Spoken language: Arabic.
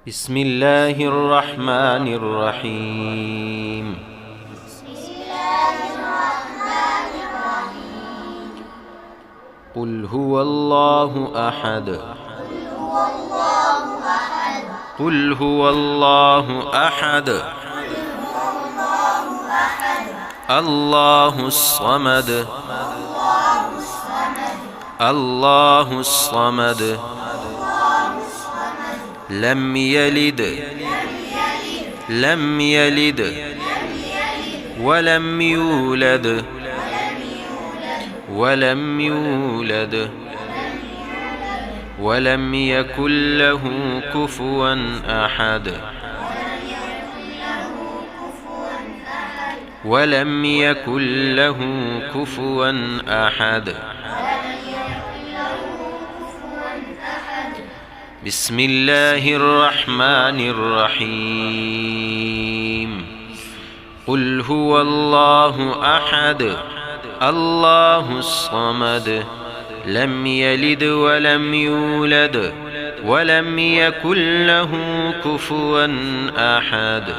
بسم الله الرحمن الرحيم. قل هو الله أحد. قل هو الله أحد. الله الصمد. الله الصمد. لم يلد لم يلد ولم يولد ولم يولد ولم يكن له كفوا أحد. ولم يكن له كفوا أحد. بسم الله الرحمن الرحيم. قل هو الله أحد. الله الصمد. لم يلد ولم يولد ولم يكن له كفوا أحد.